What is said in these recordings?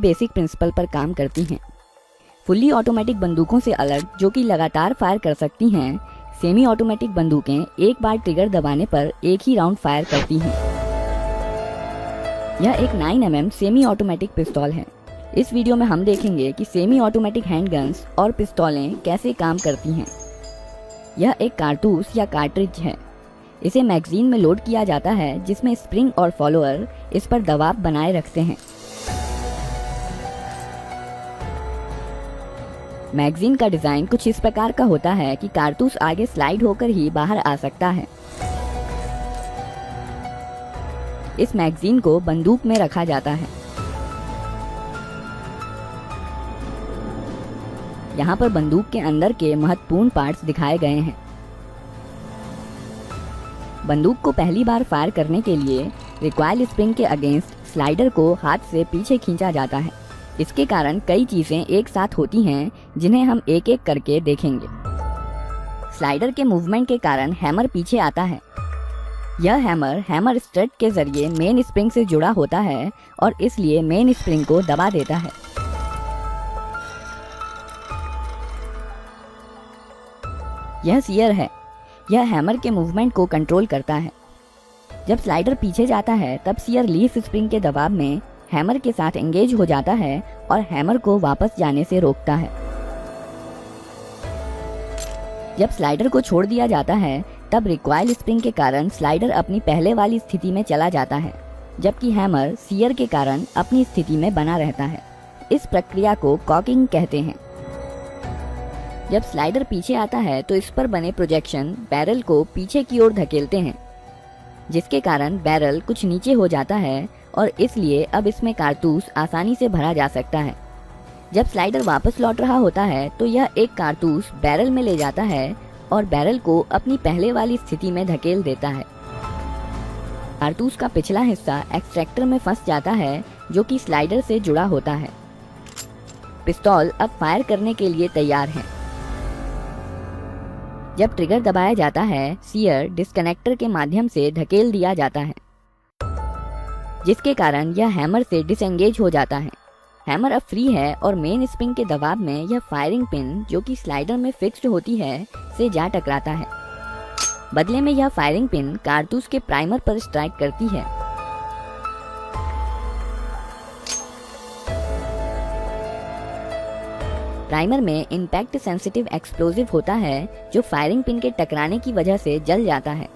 Basic principle पर काम करती हैं। फुल्ली ऑटोमेटिक बंदूकों से अलग, जो कि लगातार फायर कर सकती हैं, सेमी ऑटोमेटिक बंदूकें एक बार ट्रिगर दबाने पर एक ही राउंड फायर करती हैं। यह एक 9mm सेमी ऑटोमेटिक पिस्तौल है। इस वीडियो में हम देखेंगे कि सेमी ऑटोमेटिक हैंडगन्स और पिस्तौलें कैसे काम करती हैं। यह एक कारतूस या कार्ट्रिज है। इसे मैगजीन में लोड किया जाता है, जिसमें स्प्रिंग और फॉलोअर इस पर दबाव बनाए रखते हैं। मैगजीन का डिजाइन कुछ इस प्रकार का होता है कि कारतूस आगे स्लाइड होकर ही बाहर आ सकता है। इस मैगजीन को बंदूक में रखा जाता है। यहाँ पर बंदूक के अंदर के महत्वपूर्ण पार्ट्स दिखाए गए हैं। बंदूक को पहली बार फायर करने के लिए रिकॉइल स्प्रिंग के अगेंस्ट स्लाइडर को हाथ से पीछे खींचा जाता है। इसके कारण कई चीजें एक साथ होती हैं, जिन्हें हम एक एक करके देखेंगे। स्लाइडर के मूवमेंट के कारण हैमर पीछे आता है। यह हैमर स्ट्रट के जरिए मेन स्प्रिंग से जुड़ा होता है और इसलिए मेन स्प्रिंग को दबा देता है। यह सीयर है। यह हैमर के मूवमेंट को कंट्रोल करता है। जब स्लाइडर पीछे जाता है तब सीयर लीफ स्प्रिंग के दबाव में हैमर के साथ एंगेज हो जाता है और हैमर को वापस जाने से रोकता है। जब स्लाइडर को छोड़ दिया जाता है तब रिकॉइल स्प्रिंग के कारण स्लाइडर अपनी पहले वाली स्थिति में चला जाता है, जबकि हैमर सीयर के कारण अपनी स्थिति में बना रहता है। इस प्रक्रिया को कॉकिंग कहते हैं। जब स्लाइडर पीछे आता है तो इस पर बने प्रोजेक्शन बैरल को पीछे की ओर धकेलते हैं, जिसके कारण बैरल कुछ नीचे हो जाता है और इसलिए अब इसमें कारतूस आसानी से भरा जा सकता है। जब स्लाइडर वापस लौट रहा होता है तो यह एक कारतूस बैरल में ले जाता है और बैरल को अपनी पहले वाली स्थिति में धकेल देता है। कारतूस का पिछला हिस्सा एक्सट्रैक्टर में फंस जाता है, जो कि स्लाइडर से जुड़ा होता है। पिस्तौल अब फायर करने के लिए तैयार है। जब ट्रिगर दबाया जाता है, सीयर डिस्कनेक्टर के माध्यम से धकेल दिया जाता है, जिसके कारण यह हैमर से डिसएंगेज हो जाता है। हैमर अब फ्री है और मेन स्प्रिंग के दबाव में यह फायरिंग पिन, जो कि स्लाइडर में फिक्स्ड होती है, से जा टकराता है। बदले में यह फायरिंग पिन कारतूस के प्राइमर पर स्ट्राइक करती है। प्राइमर में इम्पैक्ट सेंसिटिव एक्सप्लोजिव होता है, जो फायरिंग पिन के टकराने की वजह से जल जाता है।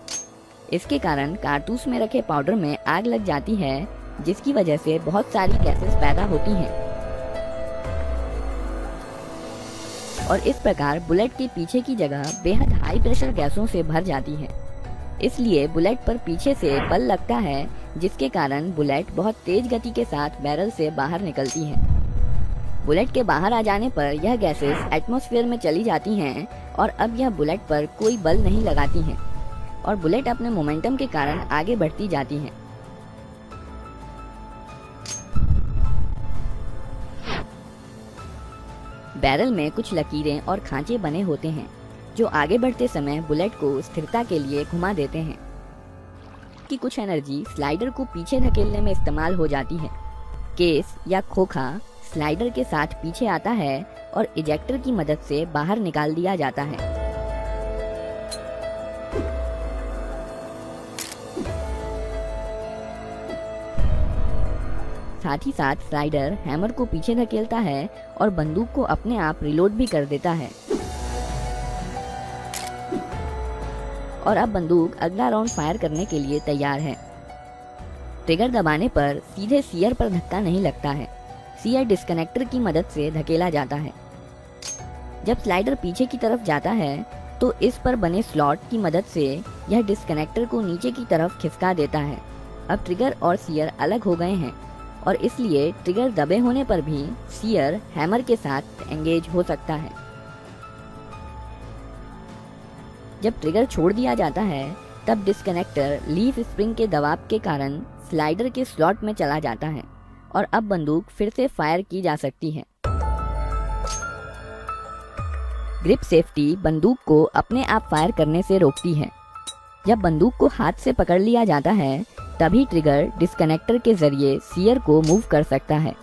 इसके कारण कारतूस में रखे पाउडर में आग लग जाती है, जिसकी वजह से बहुत सारी गैसेस पैदा होती हैं और इस प्रकार बुलेट के पीछे की जगह बेहद हाई प्रेशर गैसों से भर जाती है। इसलिए बुलेट पर पीछे से बल लगता है, जिसके कारण बुलेट बहुत तेज गति के साथ बैरल से बाहर निकलती है। बुलेट के बाहर आ जाने पर यह गैसेस एटमॉस्फेयर में चली जाती हैं और अब यह बुलेट पर कोई बल नहीं लगाती हैं और बुलेट अपने मोमेंटम के कारण आगे बढ़ती जाती है। बैरल में कुछ लकीरें और खांचे बने होते हैं, जो आगे बढ़ते समय बुलेट को स्थिरता के लिए घुमा देते हैं। कि कुछ एनर्जी स्लाइडर को पीछे धकेलने में इस्तेमाल हो जाती है। केस या खोखा स्लाइडर के साथ पीछे आता है और इजेक्टर की मदद से बाहर निकाल दिया जाता है। साथ ही साथ स्लाइडर हैमर को पीछे धकेलता है और बंदूक को अपने आप रिलोड भी कर देता है और अब बंदूक अगला राउंड फायर करने के लिए तैयार है। ट्रिगर दबाने पर सीधे सीयर पर धक्का नहीं लगता है। सीयर डिस्कनेक्टर की मदद से धकेला जाता है। जब स्लाइडर पीछे की तरफ जाता है तो इस पर बने स्लॉट की मदद से यह डिस्कनेक्टर को नीचे की तरफ खिसका देता है। अब ट्रिगर और सीयर अलग हो गए हैं और इसलिए ट्रिगर दबे होने पर भी सीयर हैमर के साथ एंगेज हो सकता है। जब ट्रिगर छोड़ दिया जाता है तब डिस्कनेक्टर लीफ स्प्रिंग के दबाव के कारण स्लाइडर के स्लॉट में चला जाता है और अब बंदूक फिर से फायर की जा सकती है। ग्रिप सेफ्टी बंदूक को अपने आप फायर करने से रोकती है। जब बंदूक को हाथ से पकड़ लिया जाता है तभी ट्रिगर डिस्कनेक्टर के जरिए सीयर को मूव कर सकता है।